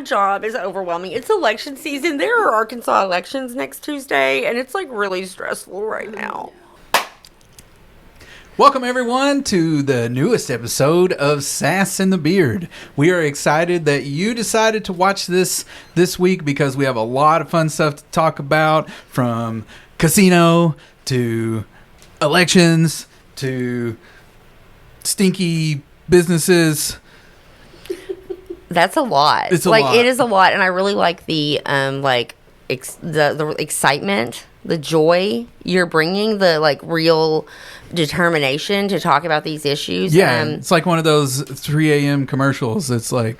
job is overwhelming. It's election season. There are Arkansas elections next Tuesday, and it's like really stressful right now. Welcome, everyone, to the newest episode of Sass and the Beard. We are excited that you decided to watch this week because we have a lot of fun stuff to talk about, from casino to elections to stinky businesses. That's a lot. It's a lot. It is a lot, and I really like the the excitement, the joy you're bringing, the real determination to talk about these issues. Yeah, it's like one of those 3 a.m. commercials. It's like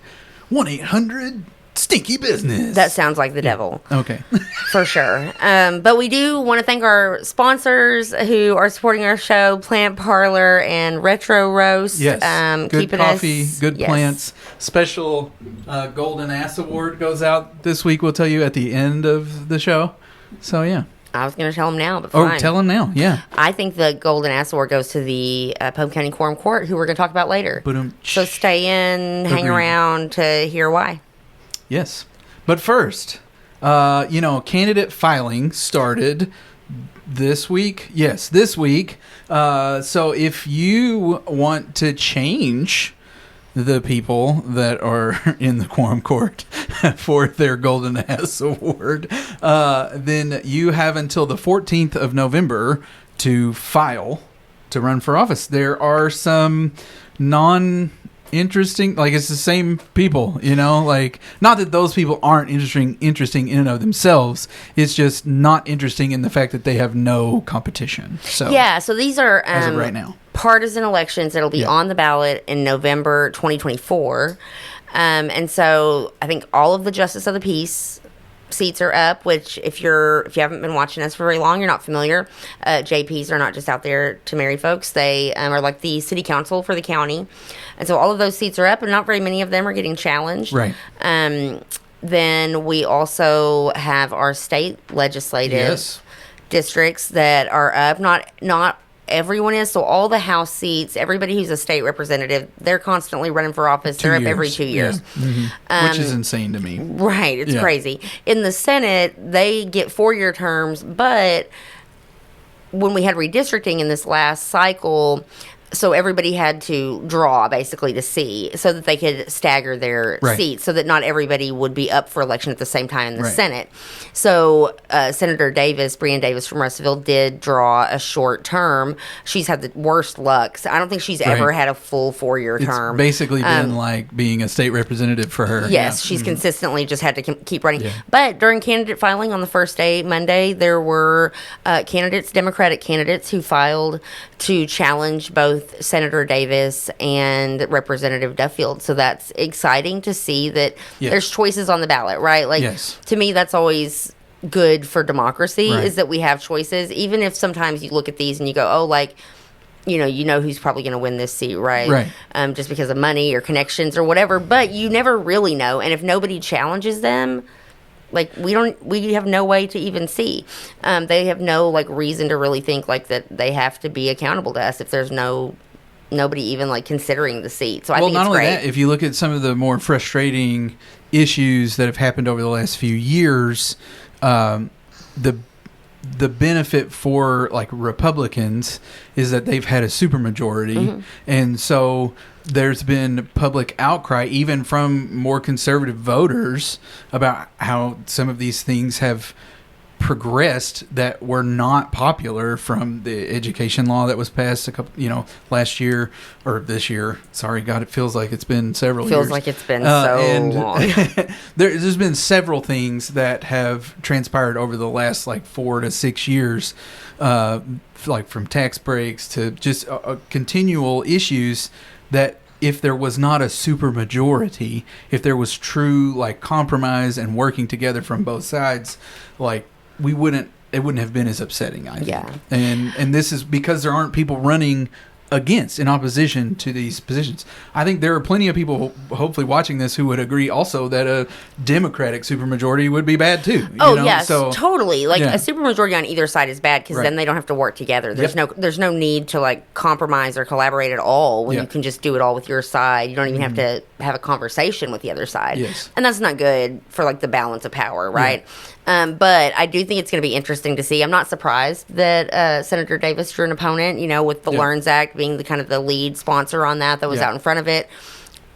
1-800 stinky business. That sounds like the devil. Okay. For sure. But we do want to thank our sponsors who are supporting our show, Plant Parlor and Retro Roast. Yes. Good keeping coffee, us, good yes. plants. Special Golden Ass Award goes out this week. We'll tell you at the end of the show. So, yeah. I was going to tell them now, but fine. Oh, tell them now, yeah. I think the Golden Ass Award goes to the Pope County Quorum Court, who we're going to talk about later. So stay in, hang around to hear why. Yes. But first, candidate filing started this week. Yes, this week. So if you want to change the people that are in the Quorum Court for their Golden Ass Award, then you have until the 14th of November to file to run for office. There are some interesting, it's the same people, not that those people aren't interesting in and of themselves. It's just not interesting in the fact that they have no competition. So so these are as of right now, partisan elections that'll be on the ballot in November 2024. And so I think all of the Justice of the Peace seats are up, which if you haven't been watching us for very long, you're not familiar. JPs are not just out there to marry folks. They are like the city council for the county. And so all of those seats are up, and not very many of them are getting challenged. Right. Then we also have our state legislative districts that are up. Not everyone is. So all the House seats, everybody who's a state representative, they're constantly running for office. They're up every 2 years. Yeah. Mm-hmm. Which is insane to me. Right. It's crazy. In the Senate, they get 4-year terms, but when we had redistricting in this last cycle, so everybody had to draw basically to see so that they could stagger their seats so that not everybody would be up for election at the same time in the Senate. So Senator Brianne Davis from Russellville did draw a short term. She's had the worst luck. So I don't think she's ever had a full 4-year term. It's basically been like being a state representative for her. Yes, she's consistently just had to keep running. Yeah. But during candidate filing on the first day, Monday, there were Democratic candidates who filed to challenge both Senator Davis and Representative Duffield. So that's exciting to see that there's choices on the ballot, right? To me, that's always good for democracy, is that we have choices, even if sometimes you look at these and you go, you know who's probably going to win this seat, right? Just because of money or connections or whatever, but you never really know. And if nobody challenges them, we have no way to even see. They have no reason to really think that they have to be accountable to us if there's nobody even considering the seat. So I think it's great. Well, not only that, if you look at some of the more frustrating issues that have happened over the last few years, the benefit for Republicans is that they've had a supermajority, and so there's been public outcry even from more conservative voters about how some of these things have progressed that were not popular, from the education law that was passed last year or this year. Sorry, God, it feels like it's been several years. Feels like it's been so long. There's been several things that have transpired over the last 4 to 6 years, from tax breaks to just continual issues that if there was not a super majority, if there was true compromise and working together from both sides, it wouldn't have been as upsetting, I think. Yeah. And this is because there aren't people running in opposition to these positions. I think there are plenty of people hopefully watching this who would agree also that a Democratic supermajority would be bad too. Yes, totally. Like a supermajority on either side is bad because then they don't have to work together. There's no need to like compromise or collaborate at all when you can just do it all with your side. You don't even have to have a conversation with the other side. Yes. And that's not good for like the balance of power, right? But I do think it's going to be interesting to see. I'm not surprised that Senator Davis drew an opponent, with the LEARNS Act being the kind of the lead sponsor on that was out in front of it.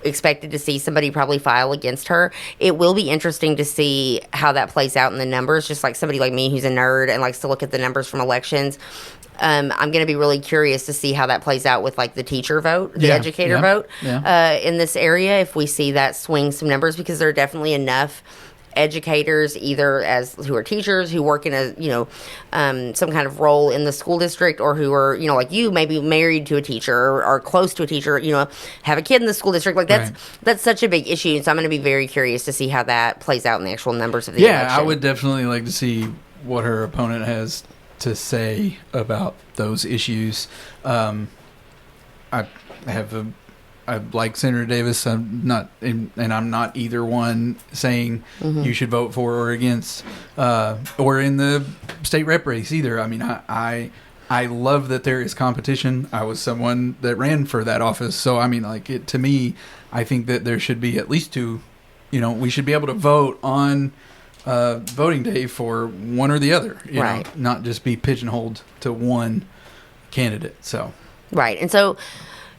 Expected to see somebody probably file against her. It will be interesting to see how that plays out in the numbers, just like somebody like me who's a nerd and likes to look at the numbers from elections. I'm going to be really curious to see how that plays out with like the teacher vote, the educator vote in this area, if we see that swing some numbers, because there are definitely enough educators either who are teachers who work in a some kind of role in the school district, or who are like you, maybe married to a teacher or close to a teacher, have a kid in the school district. Like that's such a big issue. So I'm going to be very curious to see how that plays out in the actual numbers of the election. I would definitely like to see what her opponent has to say about those issues. I like Senator Davis. I'm not either one saying you should vote for or against, or in the state rep race either. I mean, I love that there is competition. I was someone that ran for that office, so I mean, like to me, I think that there should be at least two. We should be able to vote on voting day for one or the other. Right. Not just be pigeonholed to one candidate. So. Right, and so.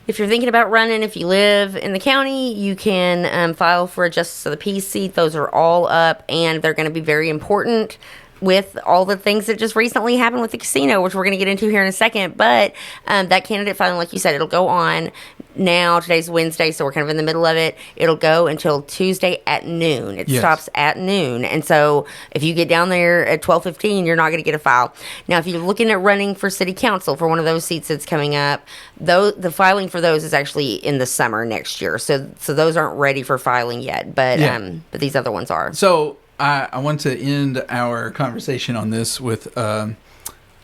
If you're thinking about running, if you live in the county, you can file for a Justice of the Peace seat. Those are all up, and they're going to be very important with all the things that just recently happened with the casino, which we're going to get into here in a second. But that candidate filing, like you said, it'll go on now. Today's Wednesday, so we're kind of in the middle of it. It'll go until Tuesday at noon. It stops at noon. And so if you get down there at 12:15, you're not going to get a file. Now, if you're looking at running for city council for one of those seats that's coming up, the filing for those is actually in the summer next year. So those aren't ready for filing yet, but these other ones are. So I want to end our conversation on this with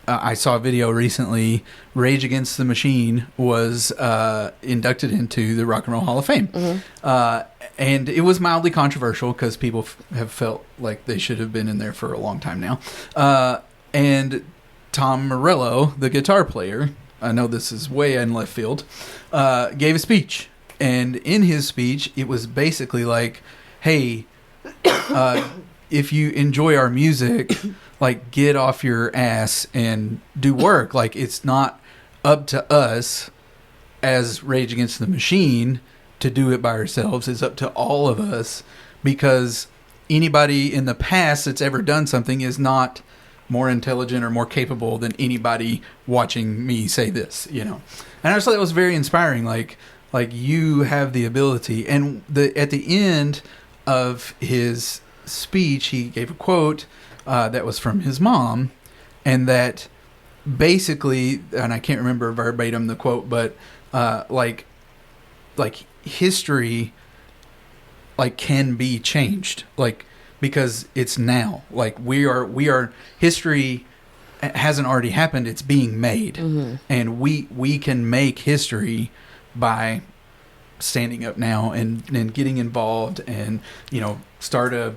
I saw a video recently. Rage Against the Machine was inducted into the Rock and Roll Hall of Fame. And it was mildly controversial because people have felt like they should have been in there for a long time now. And Tom Morello, the guitar player, I know this is way in left field, gave a speech. And in his speech, it was basically like, hey, if you enjoy our music, like, get off your ass and do work. Like, it's not up to us as Rage Against the Machine to do it by ourselves. It's up to all of us, because anybody in the past that's ever done something is not more intelligent or more capable than anybody watching me say this, And I just thought it was very inspiring. Like you have the ability. And at the end of his speech, he gave a quote that was from his mom, and that basically, and I can't remember verbatim the quote, but like history can be changed, because it's now. We are history hasn't already happened, it's being made. And we can make history by standing up now and getting involved and start a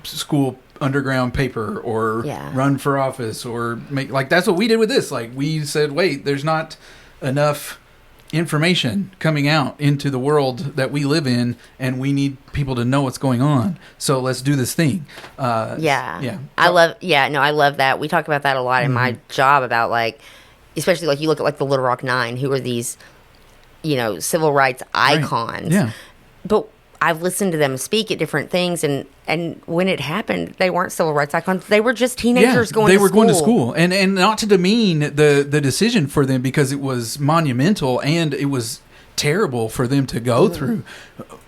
school underground paper or run for office or make, that's what we did with this. We said, wait, there's not enough information coming out into the world that we live in, and we need people to know what's going on, so let's do this thing. I love that. We talk about that a lot in my job, about especially you look at the Little Rock Nine, who are these civil rights icons, but I've listened to them speak at different things, and when it happened, they weren't civil rights icons. They were just teenagers going to school. They were going to school. And not to demean the decision for them, because it was monumental and it was terrible for them to go through.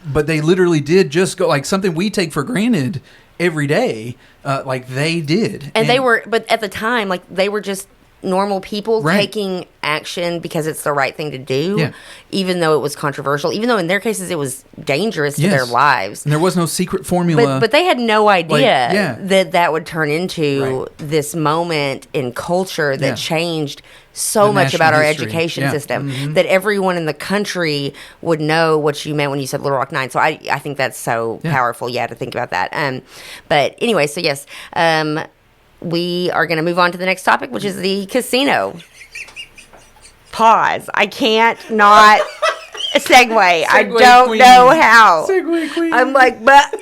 But they literally did just go, something we take for granted every day, they did. And they were, but at the time, they were just normal people Right. taking action because it's the right thing to do, Yeah. even though it was controversial, even though in their cases it was dangerous to their Yes. lives. And there was no secret formula. But they had no idea yeah. that would turn into Right. this moment in culture that Yeah. changed so The much about our national history. education Yeah. system, Mhm. that everyone in the country would know what you meant when you said Little Rock Nine. So I think that's so powerful, to think about that. But anyway, so yes, we are going to move on to the next topic, which is the casino. Pause. I can't not segue. I don't queen. know how. Segue queen. I'm like, but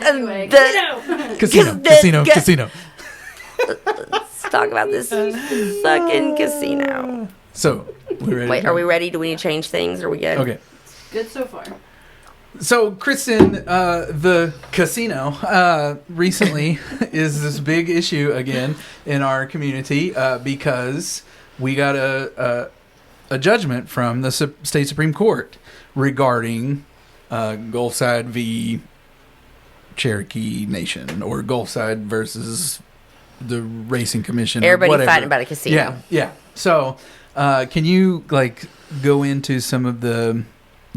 Anyway, Casino. Let's talk about this fucking casino. So, we ready? Wait, are we ready? Do we need to change things? Are we good? Okay. good so far. So, Kristen, the casino recently is this big issue again in our community because we got a judgment from the state Supreme Court regarding Gulfside v. Cherokee Nation, or Gulfside versus the Racing Commission. Everybody or whatever. fighting about a casino. Yeah. So, can you go into some of the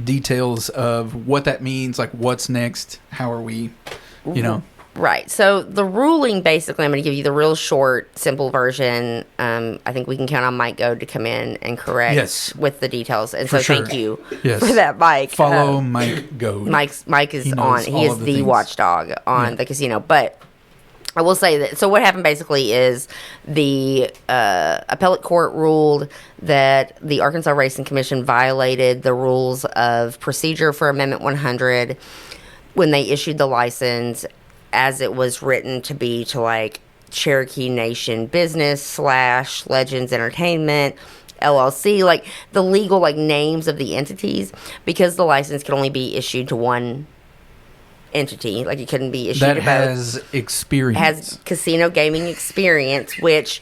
details of what that means? Like, what's next? How are we? Right. So the ruling, basically, I'm going to give you the real short, simple version. I think we can count on Mike Goad to come in and correct with the details. And For so sure. thank you Yes. for that, Mike. Follow Mike Goad. Mike is He on. knows He all is of the the things. watchdog on the casino. But I will say that, so what happened basically is the appellate court ruled that the Arkansas Racing Commission violated the rules of procedure for Amendment 100 when they issued the license, as it was written to be to Cherokee Nation Business / Legends Entertainment LLC, the legal names of the entities, because the license could only be issued to one entity. It couldn't be issued that to both. has experience. Has casino gaming experience, which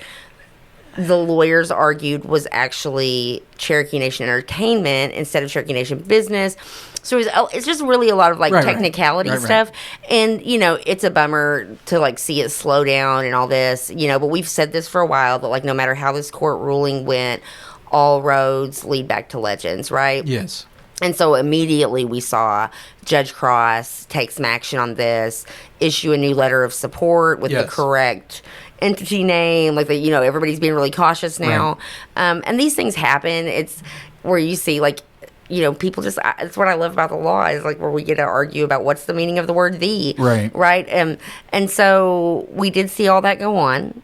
the lawyers argued was actually Cherokee Nation Entertainment instead of Cherokee Nation Business. So it's just really a lot of technicality stuff. And, it's a bummer to see it slow down and all this, but we've said this for a while, that no matter how this court ruling went, all roads lead back to Legends, right? Yes. And so immediately we saw Judge Cross take some action on this, issue a new letter of support with the correct entity name. Everybody's being really cautious now. Right. And these things happen. It's where you see, people just, it's what I love about the law, is where we get to argue about what's the meaning of the word "the." Right. Right. And so we did see all that go on.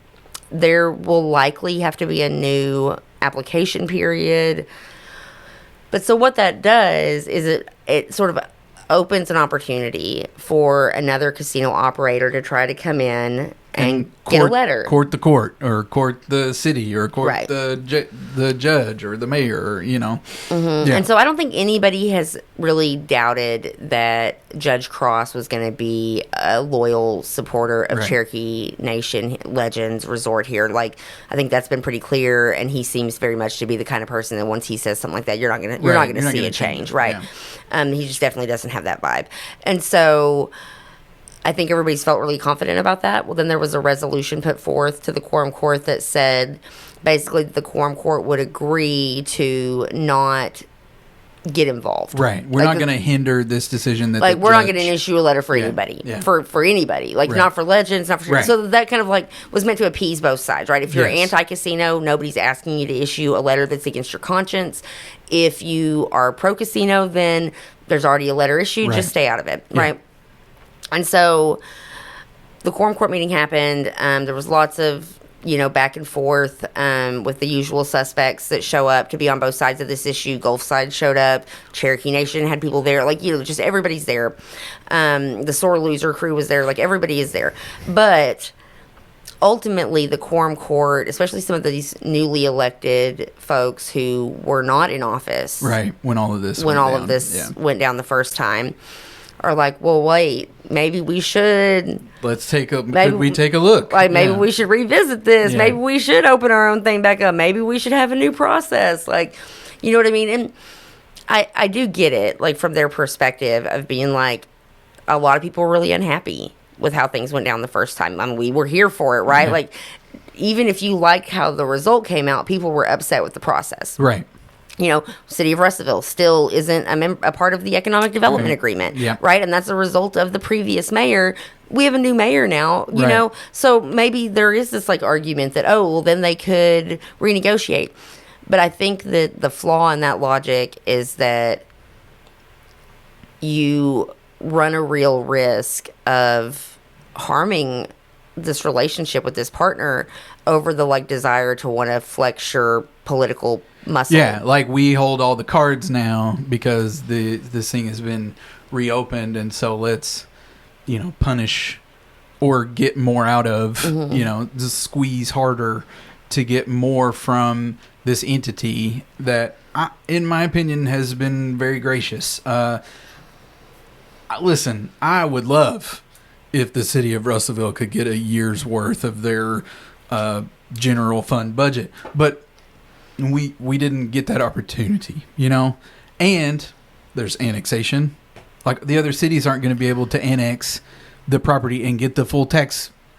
There will likely have to be a new application period. But so what that does is it sort of opens an opportunity for another casino operator to try to come in and get a letter. Court the court, or court the city, or court Right. the judge, or the mayor, Mm-hmm. Yeah. And so I don't think anybody has really doubted that Judge Cross was going to be a loyal supporter of Right. Cherokee Nation Legends Resort here. I think that's been pretty clear, and he seems very much to be the kind of person that once he says something like that, you're not going to see a change, right? Yeah. He just definitely doesn't have that vibe. And so I think everybody's felt really confident about that. Well, then there was a resolution put forth to the quorum court that said basically the quorum court would agree to not get involved. Right. We're not going to hinder this decision. That we're not going to issue a letter for anybody. Yeah. For anybody. Not for Legends, not for... Right. So that kind of was meant to appease both sides, right? If you're Yes. anti-casino, nobody's asking you to issue a letter that's against your conscience. If you are pro-casino, then there's already a letter issued. Right. Just stay out of it, Yeah. right? And so the quorum court meeting happened. There was lots of, back and forth with the usual suspects that show up to be on both sides of this issue. Gulfside showed up. Cherokee Nation had people there. Just everybody's there. The sore loser crew was there. Everybody is there. But ultimately, the quorum court, especially some of these newly elected folks who were not in office. Right. When all of this went down the first time, are well, wait, maybe we should. Could we take a look? Maybe we should revisit this. Yeah. Maybe we should open our own thing back up. Maybe we should have a new process. You know what I mean? And I do get it, from their perspective of being a lot of people were really unhappy with how things went down the first time. I mean, we were here for it, right? Yeah. even if you like how the result came out, people were upset with the process. Right. You know, City of Russellville still isn't a part of the economic development agreement, Yeah. right? And that's a result of the previous mayor. We have a new mayor now, you Right. know, so maybe there is this like argument that, oh, well, then they could renegotiate. But I think that the flaw in that logic is that you run a real risk of harming this relationship with this partner over the like desire to want to flex your political muscle. Yeah, like we hold all the cards now because this thing has been reopened, and so let's, you know, punish or get more out of, you know, just squeeze harder to get more from this entity that, in my opinion, has been very gracious. Listen, I would love if the city of Russellville could get a year's worth of their general fund budget, but we didn't get that opportunity, you know. And there's annexation. Like, the other cities aren't going to be able to annex the property and get the full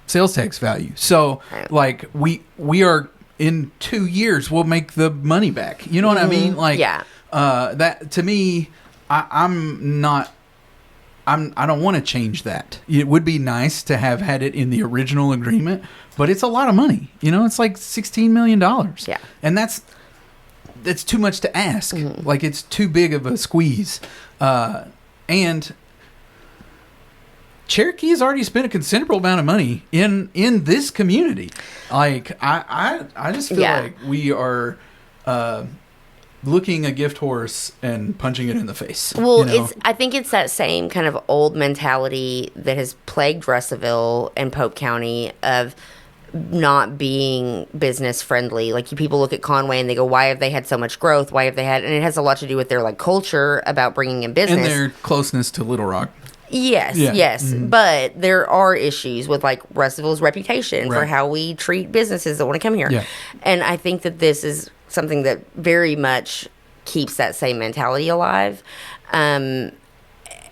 sales tax value. So, like, we are, in 2 years we'll make the money back. You know what I mean? Like, that to me, I don't want to change that. It would be nice to have had it in the original agreement, but it's a lot of money. You know, it's like $16 million. Yeah. And that's too much to ask. Like, it's too big of a squeeze. And Cherokee has already spent a considerable amount of money in this community. Like, I just feel like we are looking a gift horse and punching it in the face. Well, you know? I think it's that same kind of old mentality that has plagued Russellville and Pope County of not being business friendly. Like, people look at Conway and they go, why have they had so much growth? Why have they had, and it has a lot to do with their like culture about bringing in business. And their closeness to Little Rock. Yes. But there are issues with like Russellville's reputation for how we treat businesses that want to come here. Yeah. And I think that this is something that very much keeps that same mentality alive. And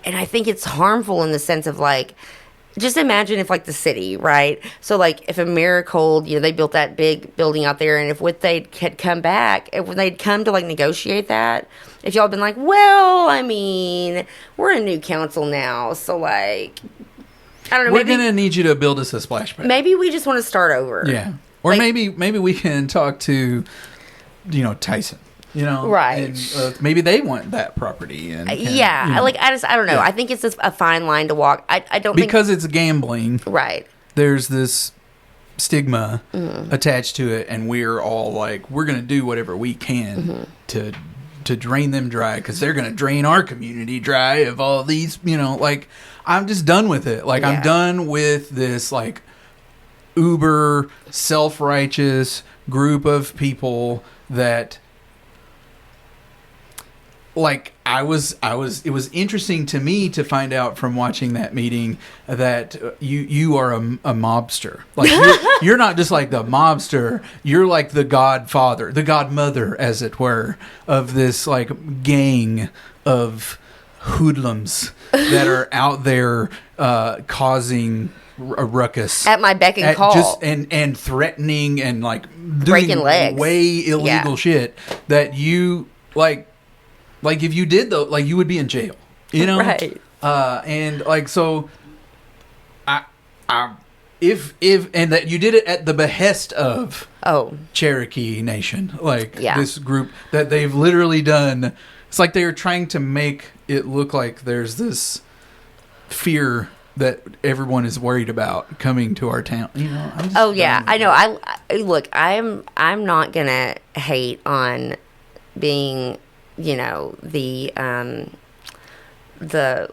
I think it's harmful in the sense of like, just imagine if like the city, right? So like if Americold, you know, they built that big building out there, and if what they had come back, if when they'd come to like negotiate that, if y'all had been like, well, I mean, we're a new council now, so like, I don't know. We're gonna need you to build us a splash pad. Maybe we just want to start over. Yeah. Or like, maybe we can talk to, you know, Tyson. You know, right? And, maybe they want that property, and I don't know. Yeah. I think it's just a fine line to walk. I don't because it's gambling, right? There's this stigma attached to it, and we're all like, we're gonna do whatever we can to drain them dry, because they're gonna drain our community dry of all these. You know, like, I'm just done with it. Like, I'm done with this like uber self-righteous group of people that. Like, it was interesting to me to find out from watching that meeting that you are a mobster. Like, you're not just like the mobster, you're like the godfather, the godmother, as it were, of this like gang of hoodlums that are out there causing a ruckus at my beck and call, and threatening and like breaking legs, way illegal shit that you like. Like, if you did, though, like, you would be in jail, you know? Right. And, like, so, if that you did it at the behest of Cherokee Nation, like, this group that they've literally done, it's like they were trying to make it look like there's this fear that everyone is worried about coming to our town, you know? I know. Look, I'm not gonna hate on being, you know, the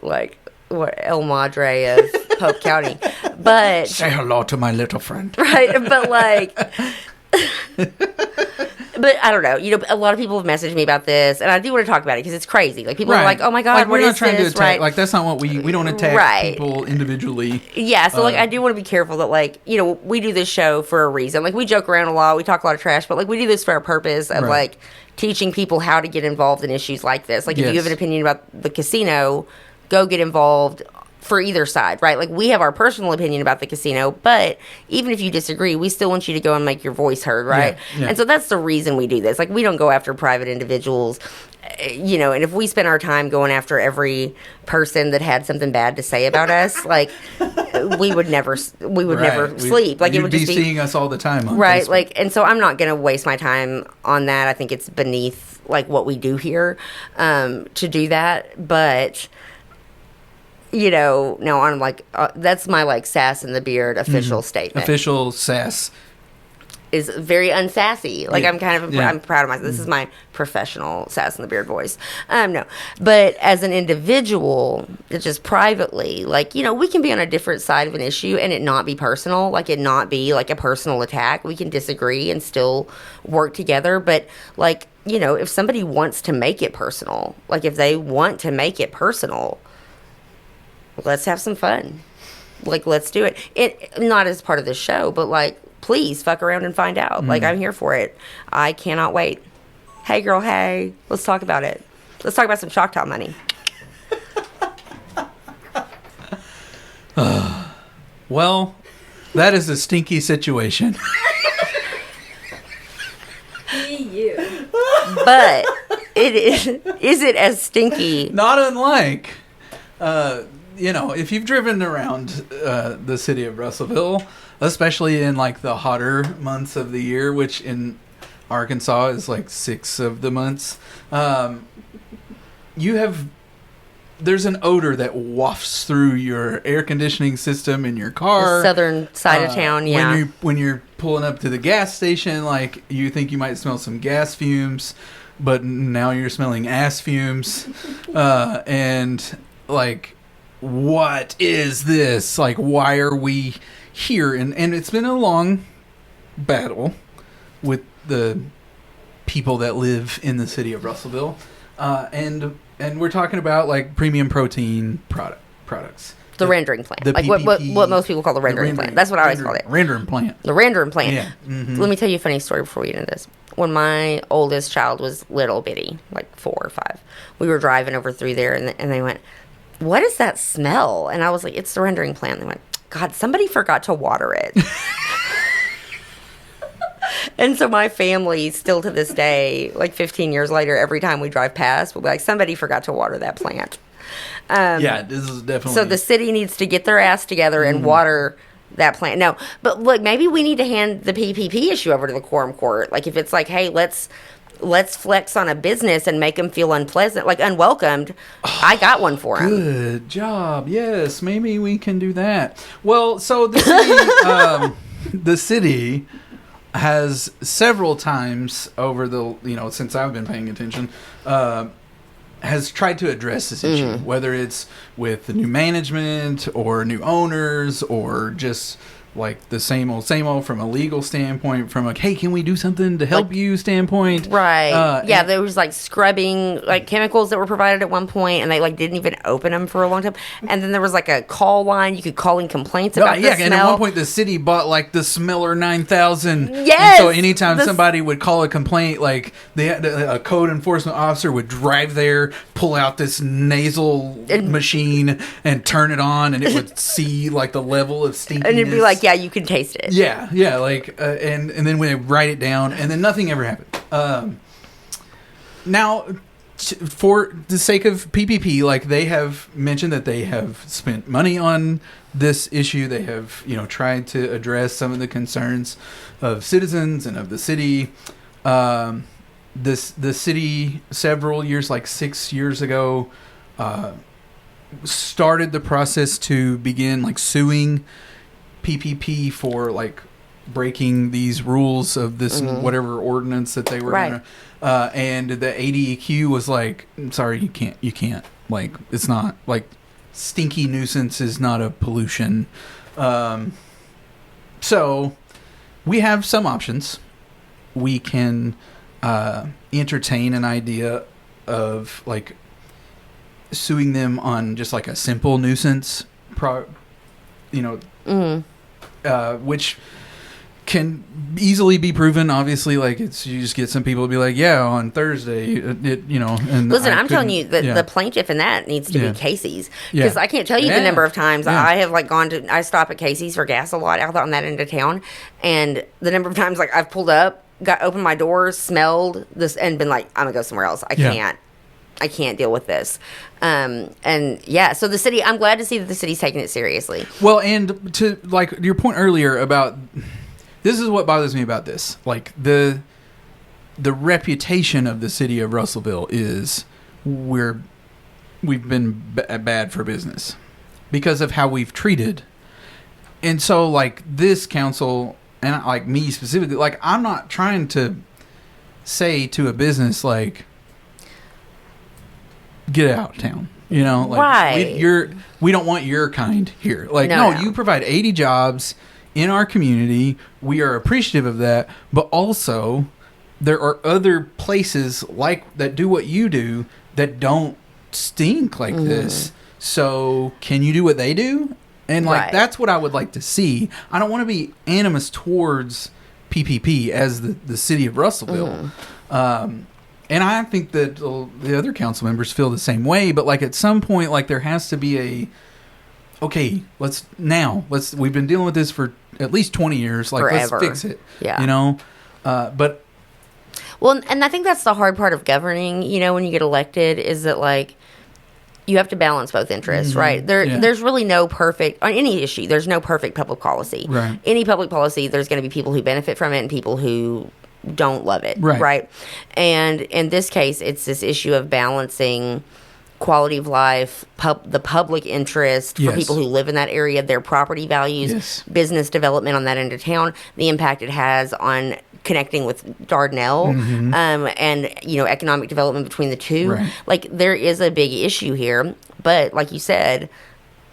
like, what, El Madre of Pope County, but say hello to my little friend, right? But like, but I don't know. You know, a lot of people have messaged me about this, and I do want to talk about it because it's crazy. Like, people are like, "Oh my God, like, what is trying this?" To attack, right? Like, that's not what we don't attack people individually. Yeah, so like, I do want to be careful that, like, you know, we do this show for a reason. Like, we joke around a lot, we talk a lot of trash, but like, we do this for a purpose of like teaching people how to get involved in issues like this. Like, if you have an opinion about the casino, go get involved for either side, right? Like, we have our personal opinion about the casino, but even if you disagree, we still want you to go and make your voice heard, right? Yeah. And so that's the reason we do this. Like, we don't go after private individuals, you know, and if we spend our time going after every person that had something bad to say about us, like, we would never sleep. Like, it would be just be seeing us all the time on right. Facebook. Like, and so I'm not going to waste my time on that. I think it's beneath, like, what we do here, to do that. But, you know, no, I'm like, that's my, like, sass in the beard official statement. Official sass. Is very unsassy. Like, Yeah. I'm kind of, Yeah. I'm proud of myself. This is my professional sass in the beard voice. No, but as an individual, it's just privately, like, you know, we can be on a different side of an issue and it not be personal, like, it not be like a personal attack. We can disagree and still work together. But, like, you know, if somebody wants to make it personal, like, if they want to make it personal, let's have some fun. Like, let's do it. It not as part of the show, but, like, please fuck around and find out. Like, I'm here for it. I cannot wait. Hey, girl, hey. Let's talk about it. Let's talk about some Choctaw money. Well, that is a stinky situation. You. But is it as stinky? Not unlike, you know, if you've driven around the city of Russellville, especially in like the hotter months of the year, which in Arkansas is like 6 of the months, there's an odor that wafts through your air conditioning system in your car. The southern side of town, yeah. When you're pulling up to the gas station, like, you think you might smell some gas fumes, but now you're smelling ass fumes. And, like, what is this? Like, why are we here? And it's been a long battle with the people that live in the city of Russellville. And we're talking about, like, premium protein products. The rendering plant. The Like, P-P-P, what most people call the rendering plant. That's what I always called it. Rendering plant. The rendering plant. Yeah. Mm-hmm. Let me tell you a funny story before we get into this. When my oldest child was little bitty, like 4 or 5, we were driving over through there, and they went, "What is that smell?" And I was like, "It's the rendering plant." They went, "God, somebody forgot to water it." And so my family, still to this day, like 15 years later, every time we drive past, we'll be like, "Somebody forgot to water that plant." Yeah, this is definitely... So the city needs to get their ass together and water that plant. No, but look, maybe we need to hand the P-P-P issue over to the quorum court. Like, if it's like, hey, let's flex on a business and make them feel unpleasant, like unwelcomed, I got one for them. Good job. Yes, maybe we can do that. Well, so the city, the city has several times over the, you know, since I've been paying attention, has tried to address this issue, whether it's with the new management or new owners or just like the same old from a legal standpoint, from like, hey, can we do something to help you standpoint? Right. Yeah, and- there was like scrubbing, like chemicals that were provided at one point, and they like didn't even open them for a long time. And then there was like a call line. You could call in complaints about the smell. And at one point the city bought like the Smeller 9000. Yes! And so anytime somebody would call a complaint, like a code enforcement officer would drive there, pull out this nasal machine and turn it on, and it would see like the level of stinkiness. And it'd be like, yeah, you can taste it. Yeah, like, and then when they write it down, and then nothing ever happened. Now, for the sake of P-P-P, like, they have mentioned that they have spent money on this issue. They have, you know, tried to address some of the concerns of citizens and of the city. The city, several years, like 6 years ago, started the process to begin, like, suing P-P-P for like breaking these rules of this whatever ordinance that they were Right. gonna, and the ADEQ was like, sorry, you can't, like, it's not, like, stinky nuisance is not a pollution. So we have some options. We can entertain an idea of like suing them on just like a simple nuisance which can easily be proven. Obviously, like you just get some people to be like, yeah, on Thursday, And listen, I'm telling you that the plaintiff in that needs to be Casey's, because I can't tell you the number of times I have like I stop at Casey's for gas a lot out on that end of town, and the number of times like I've pulled up, opened my doors, smelled this, and been like, I'm gonna go somewhere else. I can't deal with this. So the city, I'm glad to see that the city's taking it seriously. Well, and to like your point earlier about, this is what bothers me about this. Like the reputation of the city of Russellville is we've been bad for business because of how we've treated. And so like this council, and like me specifically, like I'm not trying to say to a business like, get out of town, like right. we don't want your kind here. Like no, you provide 80 jobs in our community. We are appreciative of that, but also there are other places like that do what you do that don't stink like this. So can you do what they do? And like that's what I would like to see. I don't want to be animus towards P-P-P as the city of Russellville. And I think that the other council members feel the same way. But like at some point, like there has to be we've been dealing with this for at least 20 years. Like forever. Let's fix it. Yeah. But well, and I think that's the hard part of governing, when you get elected, is that like you have to balance both interests, right? There's really no perfect, on any issue, there's no perfect public policy. Right. Any public policy, there's going to be people who benefit from it and people who don't love it, right? And in this case, it's this issue of balancing quality of life, the public interest for people who live in that area, their property values, business development on that end of town, the impact it has on connecting with Dardanelle, and economic development between the two. Right. Like there is a big issue here, but like you said,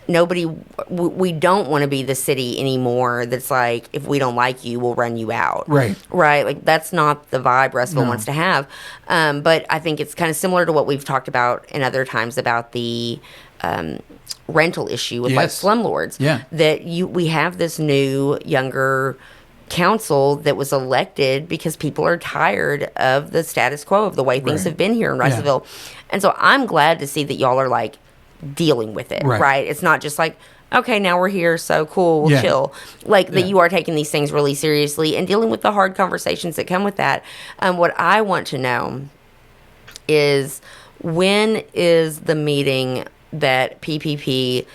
we don't want to be the city anymore that's like, if we don't like you, we'll run you out. Right. Like that's not the vibe Russellville wants to have. But I think it's kind of similar to what we've talked about in other times about the rental issue with like slumlords. Yeah. That we have this new, younger council that was elected because people are tired of the status quo of the way things have been here in Russellville. And so I'm glad to see that y'all are like dealing with it, right? It's not just like, okay, now we're here, so cool, we'll chill. Like that you are taking these things really seriously and dealing with the hard conversations that come with that. What I want to know is, when is the meeting that P-P-P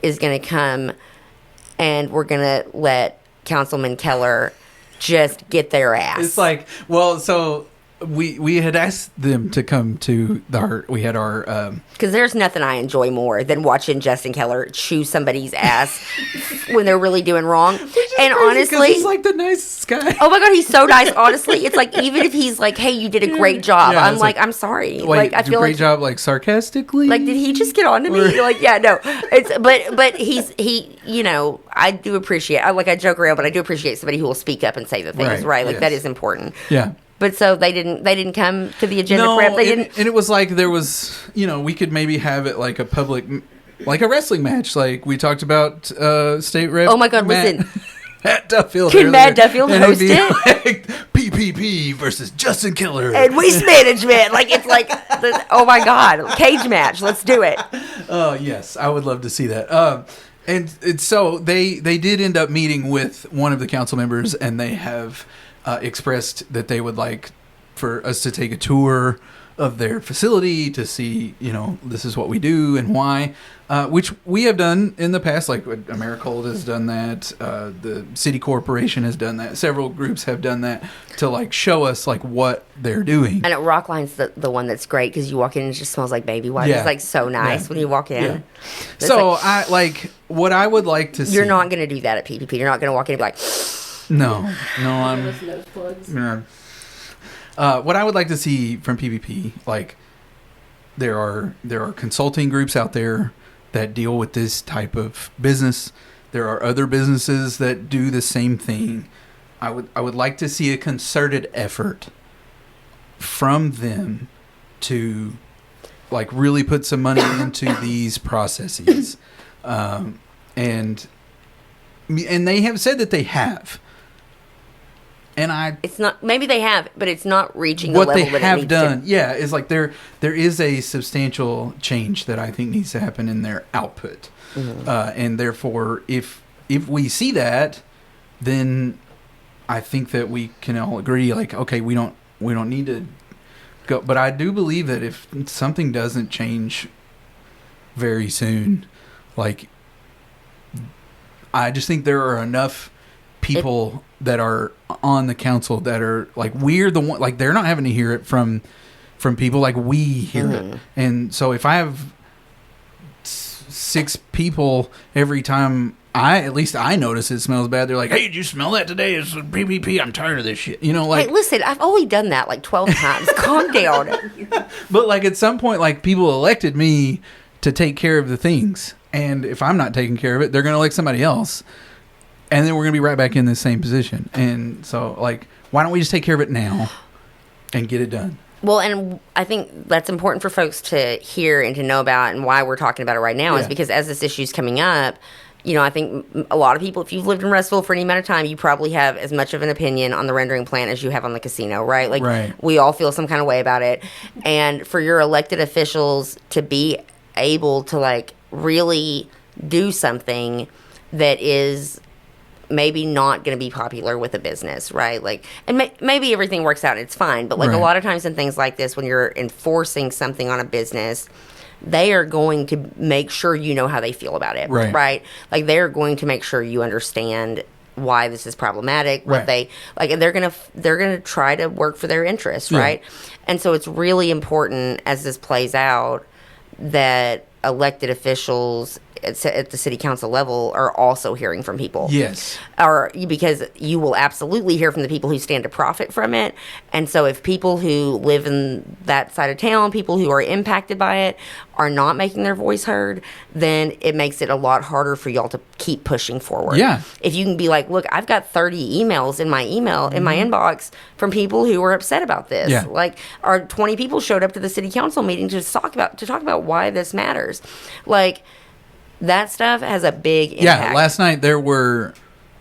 is going to come and we're going to let Councilman Keller just get their ass? It's like, well, so we had asked them to come to we had our because there's nothing I enjoy more than watching Justin Keller chew somebody's ass when they're really doing wrong. And honestly, he's like the nicest guy. Oh my god, he's so nice. Honestly, it's like, even if he's like, hey, you did a great job, I'm like, I'm sorry. Wait, like I feel great job, like sarcastically. Like, did he just get on to me? Like, yeah, no. It's but he I do appreciate. I joke around, but I do appreciate somebody who will speak up and say the things right. Like that is important. Yeah. But so they didn't come to the agenda prep. They didn't. And it was like there was, we could maybe have it like a public, like a wrestling match, like we talked about state rep. Oh my god, listen. Matt Duffield. Can Matt Duffield host it? Like P-P-P versus Justin Keller. And Waste Management. Like, it's like, oh my god, cage match. Let's do it. Oh, yes. I would love to see that. And so they did end up meeting with one of the council members, and they have expressed that they would like for us to take a tour of their facility to see, this is what we do and why, which we have done in the past. Like Americold has done that. The city corporation has done that. Several groups have done that to like show us like what they're doing. And at Rockline's the one that's great because you walk in and it just smells like baby wipes. It's like so nice when you walk in. Yeah. So what I would like to see. You're not going to do that at P-P-P. You're not going to walk in and be like, no, I'm. What I would like to see from P-P-P, like there are consulting groups out there that deal with this type of business. There are other businesses that do the same thing. I would like to see a concerted effort from them to like really put some money into these processes, and they have said that they have. And it's not, maybe they have, but it's not reaching what the they level that it have needs done, to. yeah, is like there is a substantial change that I think needs to happen in their output, and therefore, if we see that, then I think that we can all agree, like, okay, we don't need to go. But I do believe that if something doesn't change very soon, like, I just think there are enough people that are on the council that are like, we're the one, like, they're not having to hear it from people, like we hear it. And so if I have 6 people every time at least I notice it smells bad, they're like, hey, did you smell that today? It's P-P-P. I'm tired of this shit. You know, like, Hey, listen, I've only done that like 12 times. Calm down. but like at some point, like, people elected me to take care of the things. And if I'm not taking care of it, they're going to elect somebody else. And then we're going to be right back in the same position. And so, like, why don't we just take care of it now and get it done? Well, and I think that's important for folks to hear and to know about, and why we're talking about it right now is because as this issue is coming up, you know, I think a lot of people, if you've lived in Russellville for any amount of time, you probably have as much of an opinion on the rendering plant as you have on the casino, right? Like, we all feel some kind of way about it. And for your elected officials to be able to, like, really do something that is maybe not going to be popular with a business, right? Like, and maybe everything works out and it's fine, but like a lot of times in things like this, when you're enforcing something on a business, they are going to make sure you know how they feel about it, right? Like, they're going to make sure you understand why this is problematic, what they like, and they're gonna try to work for their interests, right? And so it's really important as this plays out that elected officials at the city council level are also hearing from people. Yes. Or because you will absolutely hear from the people who stand to profit from it. And so if people who live in that side of town, people who are impacted by it, are not making their voice heard, then it makes it a lot harder for y'all to keep pushing forward. Yeah. If you can be like, look, I've got 30 emails in my in my inbox from people who are upset about this. Yeah. Like, our 20 people showed up to the city council meeting to talk about why this matters. Like, that stuff has a big impact. Yeah, last night there were,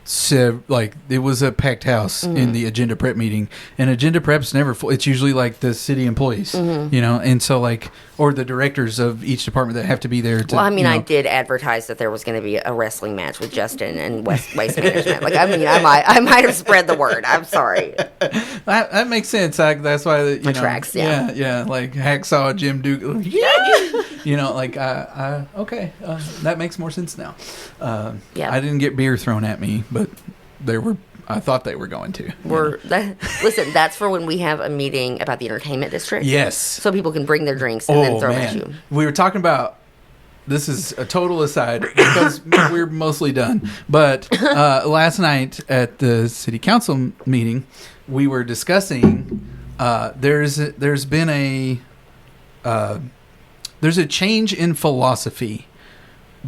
it was a packed house in the agenda prep meeting, and agenda prep's never full. It's usually like the city employees, you know, and so like, or the directors of each department that have to be there. Well, I mean, I did advertise that there was going to be a wrestling match with Justin and Waste Management. Like, I mean, I might have spread the word. I'm sorry. That makes sense. That's why you tracks. Yeah, like Hacksaw Jim Duke. You know, like okay, that makes more sense now. I didn't get beer thrown at me, but I thought they were going to. Listen, that's for when we have a meeting about the entertainment district. Yes. So people can bring their drinks and then throw them at you. We were talking about, this is a total aside because we're mostly done. But last night at the city council meeting, we were discussing there's a change in philosophy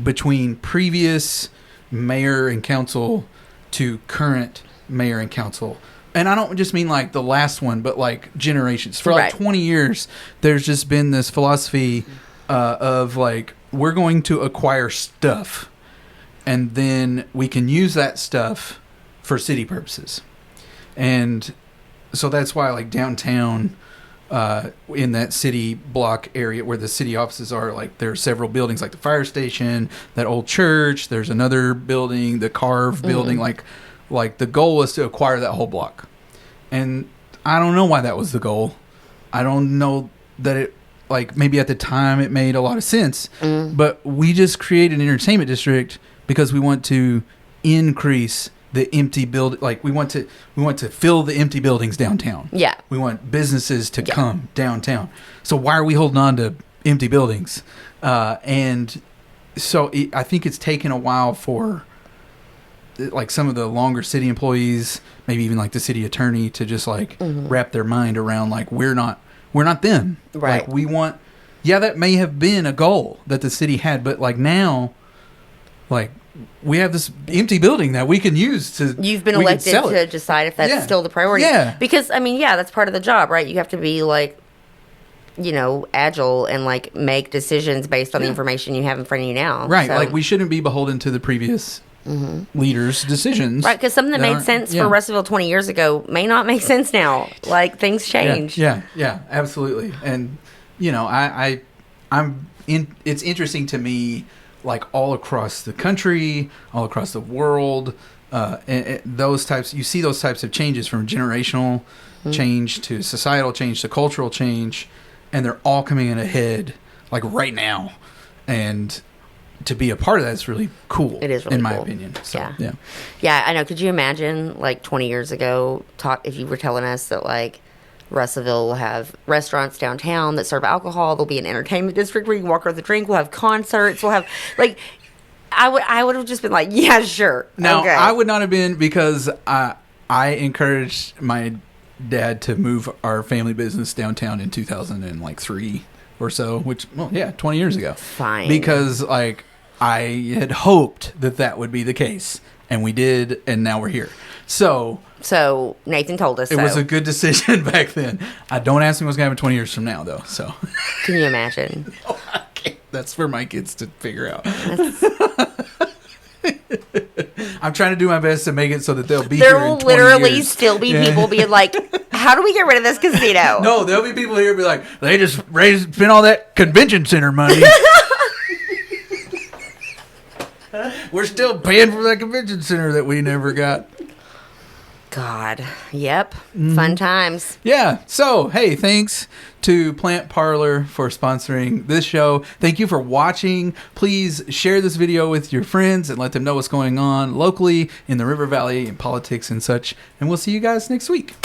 between previous mayor and council to current mayor and council. And I don't just mean like the last one, but like generations. For like 20 years, there's just been this philosophy of like, we're going to acquire stuff and then we can use that stuff for city purposes. And so that's why, like, downtown, in that city block area where the city offices are, like, there are several buildings, like the fire station, that old church, there's another building, the Carve building, like the goal was to acquire that whole block. And I don't know why that was the goal. I don't know that it, like, maybe at the time it made a lot of sense, but we just created an entertainment district because we want to increase the empty build, like we want to fill the empty buildings downtown. Yeah. We want businesses to come downtown. So why are we holding on to empty buildings? And so I think it's taken a while for like some of the longer city employees, maybe even like the city attorney, to just like wrap their mind around, like, we're not them. Right. Like, we want, that may have been a goal that the city had, but like now, like, we have this empty building that we can use to. You've been elected to decide if that's still the priority. Yeah. Because, I mean, that's part of the job, right? You have to be, like, you know, agile and, like, make decisions based on the information you have in front of you now. Right. So. Like, we shouldn't be beholden to the previous leaders' decisions. Right, because something that made sense for Russellville 20 years ago may not make sense now. Like, things change. Yeah, absolutely. And, you know, it's interesting to me, like, all across the country, all across the world, and those types, you see those types of changes from generational change to societal change to cultural change, and they're all coming in ahead, like, right now. And to be a part of that is really cool. It is really in my cool. opinion. So, yeah, I know. Could you imagine, like, 20 years ago, if you were telling us that, like, Russellville will have restaurants downtown that serve alcohol. There'll be an entertainment district where you can walk around the drink. We'll have concerts. We'll have, like, I would have just been like, yeah, sure. Now, okay. I would not have been, because I encouraged my dad to move our family business downtown in 2003 or so, which, 20 years ago. Fine. Because, like, I had hoped that would be the case, and we did, and now we're here. So Nathan told us it was a good decision back then. I don't ask me what's going to happen 20 years from now, though. So can you imagine? No, I can't. That's for my kids to figure out. I'm trying to do my best to make it so that they'll be there here will in 20 literally years. still be people being like, how do we get rid of this casino? No, there'll be people here be like, they just spent all that convention center money. We're still paying for that convention center that we never got. God. Yep. Fun times. Yeah. So, hey, thanks to Plant Parlor for sponsoring this show. Thank you for watching. Please share this video with your friends and let them know what's going on locally in the River Valley in politics and such. And we'll see you guys next week.